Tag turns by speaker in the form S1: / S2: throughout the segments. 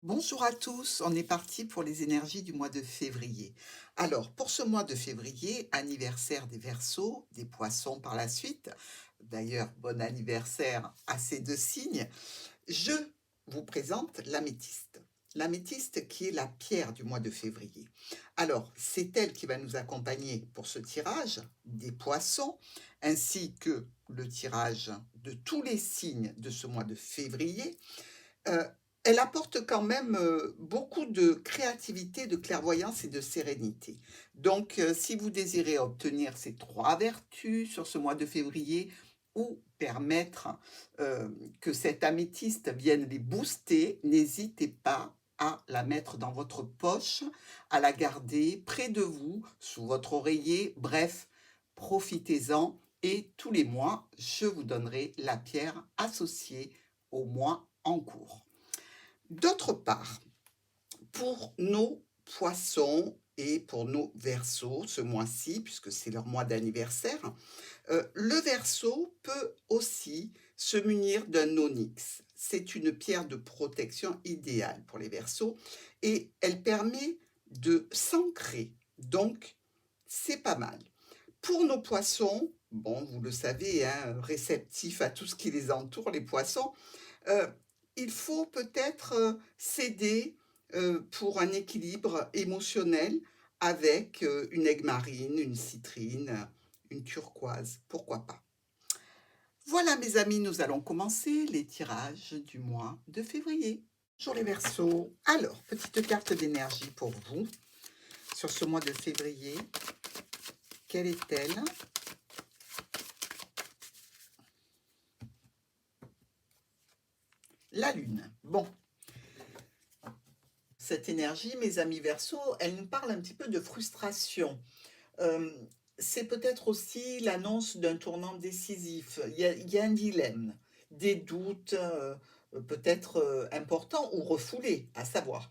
S1: Bonjour à tous, on est parti pour les énergies du mois de février. Alors, pour ce mois de février, anniversaire des Verseaux, des Poissons par la suite. D'ailleurs, bon anniversaire à ces deux signes. Je vous présente l'améthyste. L'améthyste qui est la pierre du mois de février. Alors, c'est elle qui va nous accompagner pour ce tirage des Poissons, ainsi que le tirage de tous les signes de ce mois de février. Heu, Elle apporte quand même, beaucoup de créativité, de clairvoyance et de sérénité. Donc, si vous désirez obtenir ces 3 vertus sur ce mois de février ou permettre, que cette améthyste vienne les booster, n'hésitez pas à la mettre dans votre poche, à la garder près de vous, sous votre oreiller, bref, profitez-en et tous les mois, je vous donnerai la pierre associée au mois en cours. D'autre part, pour nos poissons et pour nos versos, ce mois-ci, puisque c'est leur mois d'anniversaire, le verso peut aussi se munir d'un onyx. C'est une pierre de protection idéale pour les versos et elle permet de s'ancrer. Donc, c'est pas mal. Pour nos poissons, bon, vous le savez, hein, réceptifs à tout ce qui les entoure, les poissons, Heu, il faut peut-être, céder, pour un équilibre émotionnel avec, une aigue marine, une citrine, une turquoise, pourquoi pas? Voilà mes amis, nous allons commencer les tirages du mois de février. Bonjour les Verseaux. Alors, petite carte d'énergie pour vous sur ce mois de février. Quelle est-elle? La lune. Bon, cette énergie, mes amis Verseaux, elle nous parle un petit peu de frustration. Hem, c'est peut-être aussi l'annonce d'un tournant décisif. Il y a un dilemme, des doutes, peut-être, importants ou refoulés, à savoir.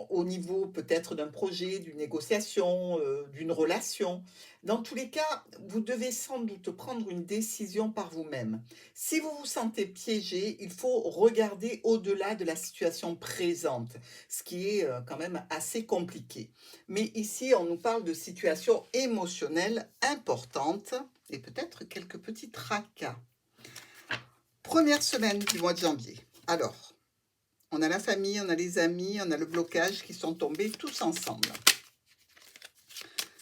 S1: Au niveau peut-être d'un projet, d'une négociation, d'une relation. Dans tous les cas, vous devez sans doute prendre une décision par vous-même. Si vous vous sentez piégé, il faut regarder au-delà de la situation présente, ce qui est, quand même assez compliqué. Mais ici, on nous parle de situations émotionnelles importantes et peut-être quelques petits tracas. Première semaine du mois de janvier. Alors, on a la famille, on a les amis, on a le blocage qui sont tombés tous ensemble.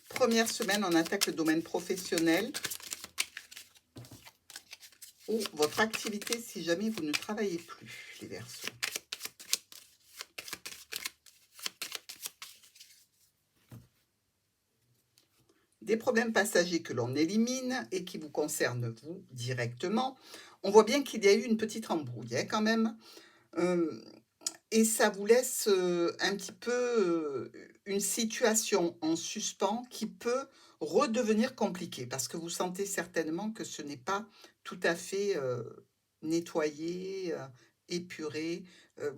S1: Première semaine, on attaque le domaine professionnel ou votre activité si jamais vous ne travaillez plus, les Verseaux. Des problèmes passagers que l'on élimine et qui vous concernent vous directement. On voit bien qu'il y a eu une petite embrouille, hein, quand même. Euh, Et ça vous laisse, un petit peu, une situation en suspens qui peut redevenir compliquée parce que vous sentez certainement que ce n'est pas tout à fait, nettoyé, épuré,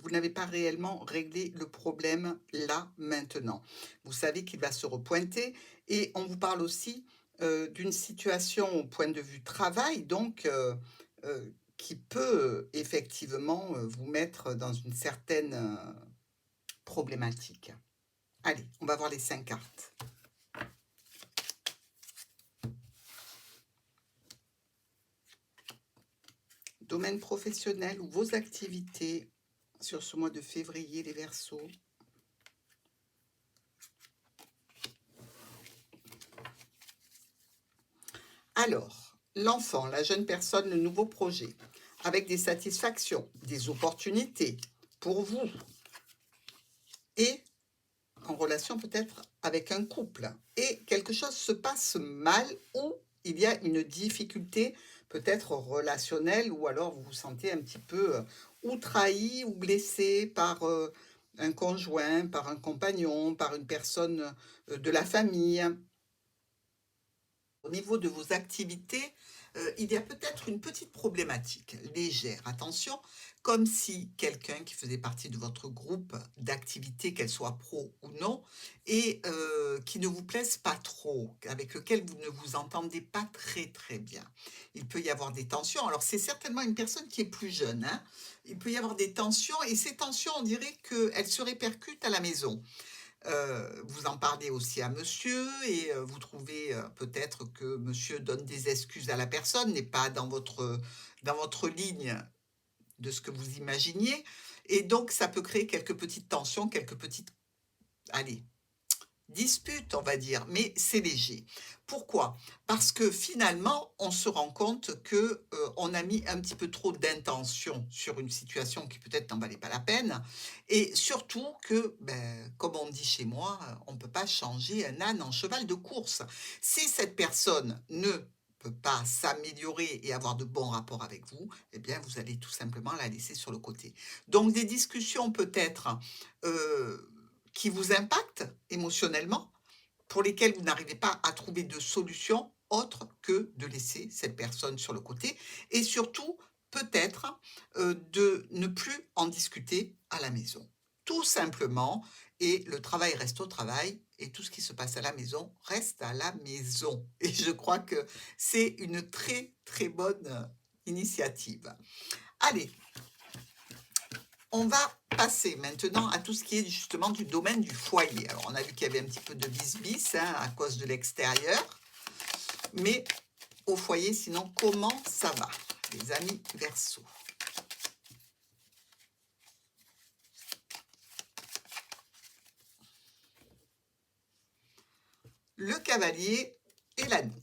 S1: vous n'avez pas réellement réglé le problème là, maintenant. Vous savez qu'il va se repointer et on vous parle aussi, d'une situation au point de vue travail donc, qui peut, effectivement, vous mettre dans une certaine, problématique. Allez, on va voir les 5 cartes. Domaine professionnel ou vos activités sur ce mois de février, les Verseaux. Alors, l'enfant, la jeune personne, le nouveau projet, avec des satisfactions, des opportunités pour vous et en relation peut-être avec un couple et quelque chose se passe mal ou il y a une difficulté peut-être relationnelle ou alors vous vous sentez un petit peu ou trahi ou blessé par un conjoint, par un compagnon, par une personne de la famille. Au niveau de vos activités, il y a peut-être une petite problématique légère, attention, comme si quelqu'un qui faisait partie de votre groupe d'activité, qu'elle soit pro ou non, et qui ne vous plaise pas trop, avec lequel vous ne vous entendez pas très très bien. Il peut y avoir des tensions. Alors c'est certainement une personne qui est plus jeune, hein. Il peut y avoir des tensions et ces tensions, on dirait qu'elles se répercutent à la maison. Vous en parlez aussi à monsieur et vous trouvez, peut-être que monsieur donne des excuses à la personne, n'est pas dans votre ligne de ce que vous imaginiez et donc ça peut créer quelques petites tensions, quelques petites allez, dispute, on va dire, mais c'est léger. Pourquoi? Parce que finalement, on se rend compte que, on a mis un petit peu trop d'intention sur une situation qui peut-être n'en valait pas la peine et surtout que, ben, comme on dit chez moi, on ne peut pas changer un âne en cheval de course. Si cette personne ne peut pas s'améliorer et avoir de bons rapports avec vous, eh bien, vous allez tout simplement la laisser sur le côté. Donc des discussions peut-être, heu qui vous impactent émotionnellement, pour lesquels vous n'arrivez pas à trouver de solution autre que de laisser cette personne sur le côté et surtout, peut-être, de ne plus en discuter à la maison. Tout simplement et le travail reste au travail et tout ce qui se passe à la maison reste à la maison et je crois que c'est une très, très bonne, initiative. Allez, on va passer maintenant à tout ce qui est justement du domaine du foyer. Alors, on a vu qu'il y avait un petit peu de bis-bis hein, à cause de l'extérieur, mais au foyer, sinon, comment ça va, les amis Verseau? Le cavalier et l'anneau.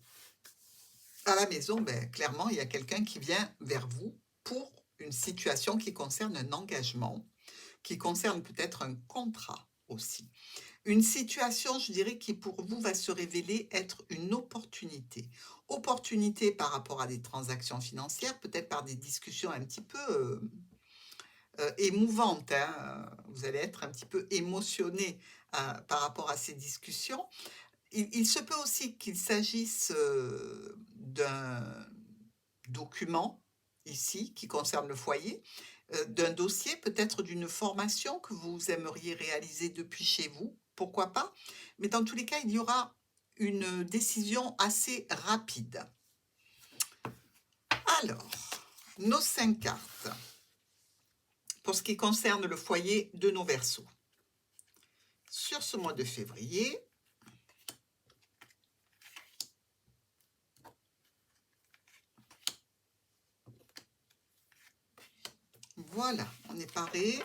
S1: À la maison, ben, clairement, il y a quelqu'un qui vient vers vous pour une situation qui concerne un engagement, qui concerne peut-être un contrat aussi. Une situation, je dirais, qui pour vous va se révéler être une opportunité. Opportunité par rapport à des transactions financières, peut-être par des discussions un petit peu émouvantes, hein. Vous allez être un petit peu émotionné par rapport à ces discussions. Il se peut aussi qu'il s'agisse d'un document ici qui concerne le foyer, d'un dossier, peut-être d'une formation que vous aimeriez réaliser depuis chez vous, pourquoi pas? Mais dans tous les cas, il y aura une décision assez rapide. Alors, nos 5 cartes pour ce qui concerne le foyer de nos Verseaux. Sur ce mois de février, voilà, on est paré.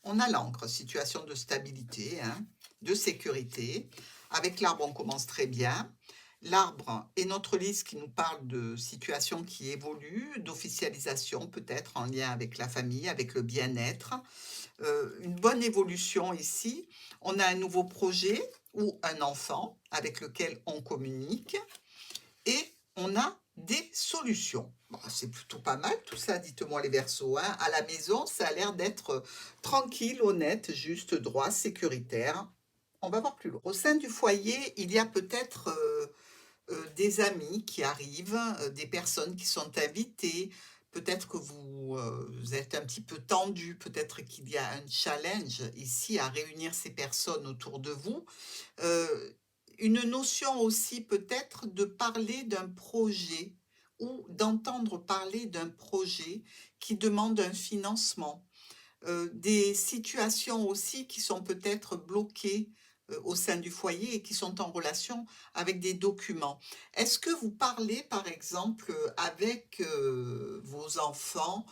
S1: On a l'encre, situation de stabilité, hein, de sécurité. Avec l'arbre, on commence très bien. L'arbre est notre liste qui nous parle de situations qui évoluent, d'officialisation peut-être en lien avec la famille, avec le bien-être. Une bonne évolution ici. On a un nouveau projet ou un enfant avec lequel on communique. Et on a des solutions. Bon, c'est plutôt pas mal tout ça, dites-moi les Verseaux, hein. À la maison, ça a l'air d'être tranquille, honnête, juste, droit, sécuritaire. On va voir plus loin. Au sein du foyer, il y a peut-être des amis qui arrivent, des personnes qui sont invitées. Peut-être que vous êtes un petit peu tendu, peut-être qu'il y a un challenge ici à réunir ces personnes autour de vous. Euh, une notion aussi peut-être de parler d'un projet ou d'entendre parler d'un projet qui demande un financement. Des situations aussi qui sont peut-être bloquées au sein du foyer et qui sont en relation avec des documents. Est-ce que vous parlez, par exemple, avec vos enfants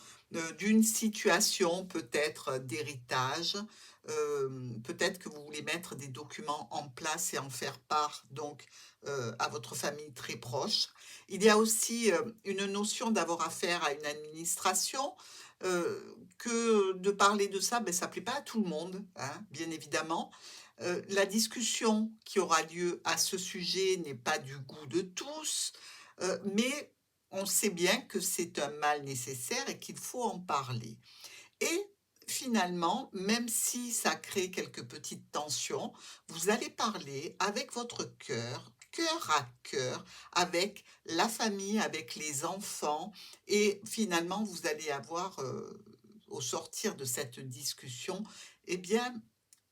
S1: d'une situation peut-être d'héritage? Peut-être que vous voulez mettre des documents en place et en faire part donc à votre famille très proche. Il y a aussi une notion d'avoir affaire à une administration, que de parler de ça, ben, ça ne plaît pas à tout le monde, hein, bien évidemment. La discussion qui aura lieu à ce sujet n'est pas du goût de tous, mais on sait bien que c'est un mal nécessaire et qu'il faut en parler. Et finalement, même si ça crée quelques petites tensions, vous allez parler avec votre cœur cœur à cœur avec la famille, avec les enfants et finalement vous allez avoir, au sortir de cette discussion, eh bien,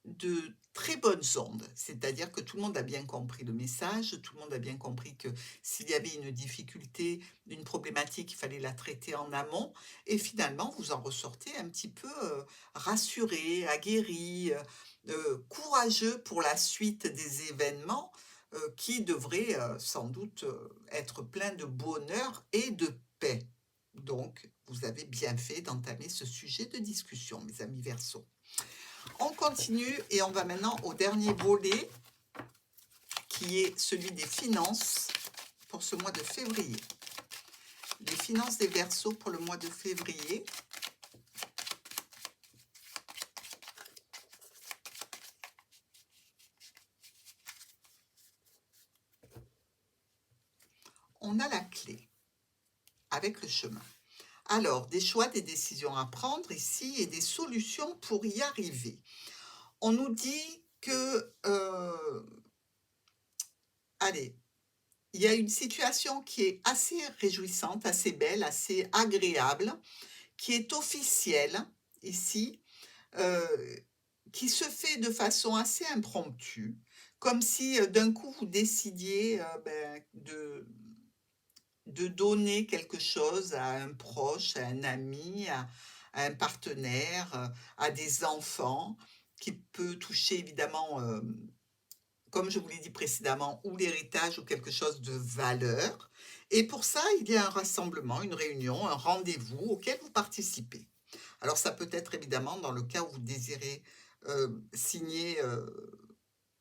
S1: de très bonnes ondes. C'est-à-dire que tout le monde a bien compris le message, tout le monde a bien compris que s'il y avait une difficulté, une problématique, il fallait la traiter en amont et finalement vous en ressortez un petit peu, rassuré, aguerri, courageux pour la suite des événements, qui devraient, sans doute, être pleins de bonheur et de paix. Donc vous avez bien fait d'entamer ce sujet de discussion, mes amis Verseaux. On continue et on va maintenant au dernier volet qui est celui des finances pour ce mois de février. Les finances des Verseaux pour le mois de février. On a la clé avec le chemin. Alors, des choix, des décisions à prendre ici et des solutions pour y arriver. On nous dit que, allez, il y a une situation qui est assez réjouissante, assez belle, assez agréable, qui est officielle ici, heu, qui se fait de façon assez impromptue, comme si, d'un coup vous décidiez, de donner quelque chose à un proche, à un ami, à un partenaire, à des enfants, qui peut toucher évidemment, comme je vous l'ai dit précédemment, ou l'héritage ou quelque chose de valeur. Et pour ça, il y a un rassemblement, une réunion, un rendez-vous auquel vous participez. Alors ça peut être évidemment dans le cas où vous désirez signer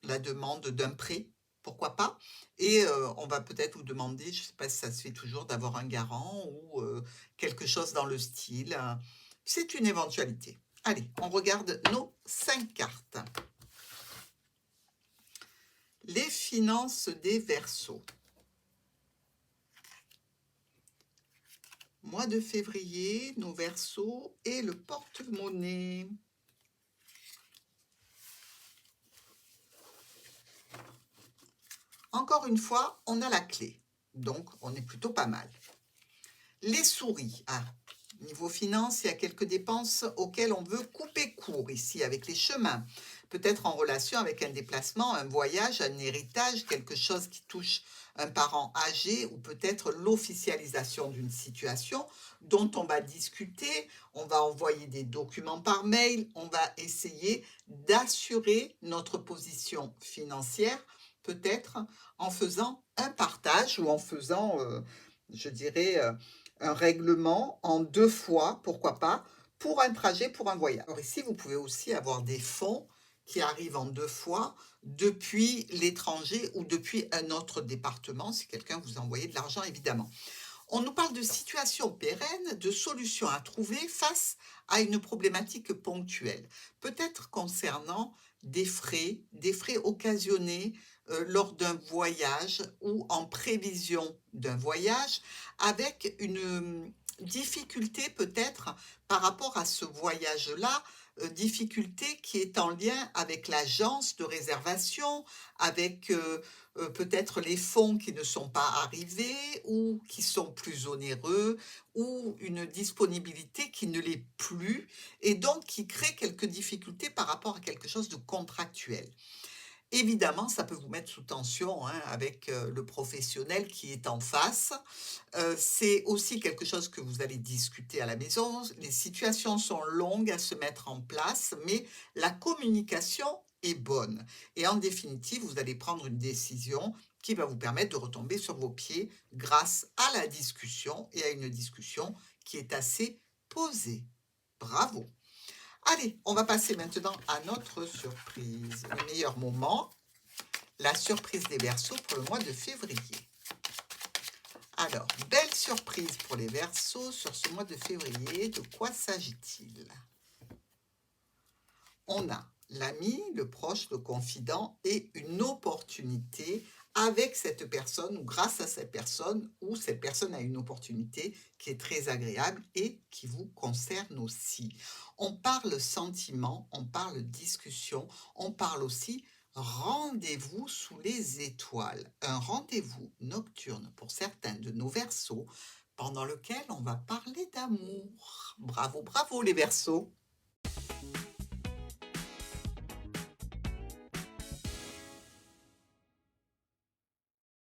S1: la demande d'un prêt, pourquoi pas? Et on va peut-être vous demander, je ne sais pas si ça se fait toujours, d'avoir un garant ou quelque chose dans le style. C'est une éventualité. Allez, on regarde nos 5 cartes. Les finances des Verseaux. Mois de février, nos Verseaux et le porte-monnaie. Encore une fois, on a la clé, donc on est plutôt pas mal. Les souris, niveau finance, il y a quelques dépenses auxquelles on veut couper court ici avec les chemins. Peut-être en relation avec un déplacement, un voyage, un héritage, quelque chose qui touche un parent âgé ou peut-être l'officialisation d'une situation dont on va discuter, on va envoyer des documents par mail, on va essayer d'assurer notre position financière, peut-être en faisant un partage ou en faisant, je dirais, un règlement en 2 fois, pourquoi pas, pour un trajet, pour un voyage. Alors ici, vous pouvez aussi avoir des fonds qui arrivent en 2 fois depuis l'étranger ou depuis un autre département, si quelqu'un vous a envoyé de l'argent, évidemment. On nous parle de situations pérennes, de solutions à trouver face à une problématique ponctuelle, peut-être concernant des frais occasionnés lors d'un voyage ou en prévision d'un voyage, avec une difficulté peut-être par rapport à ce voyage-là, difficulté qui est en lien avec l'agence de réservation, avec peut-être les fonds qui ne sont pas arrivés ou qui sont plus onéreux ou une disponibilité qui ne l'est plus et donc qui crée quelques difficultés par rapport à quelque chose de contractuel. Évidemment, ça peut vous mettre sous tension hein, avec le professionnel qui est en face. C'est aussi quelque chose que vous allez discuter à la maison. Les situations sont longues à se mettre en place, mais la communication est bonne. Et en définitive, vous allez prendre une décision qui va vous permettre de retomber sur vos pieds grâce à la discussion et à une discussion qui est assez posée. Bravo! Allez, on va passer maintenant à notre surprise. Le meilleur moment, la surprise des Verseaux pour le mois de février. Alors, belle surprise pour les Verseaux sur ce mois de février. De quoi s'agit-il? On a l'ami, le proche, le confident et une opportunité avec cette personne ou grâce à cette personne ou cette personne a une opportunité qui est très agréable et qui vous concerne aussi. On parle sentiment, on parle discussion, on parle aussi Rendez-vous sous les étoiles, un rendez-vous nocturne pour certains de nos Verseaux, pendant lequel on va parler d'amour. Bravo, bravo les Verseaux!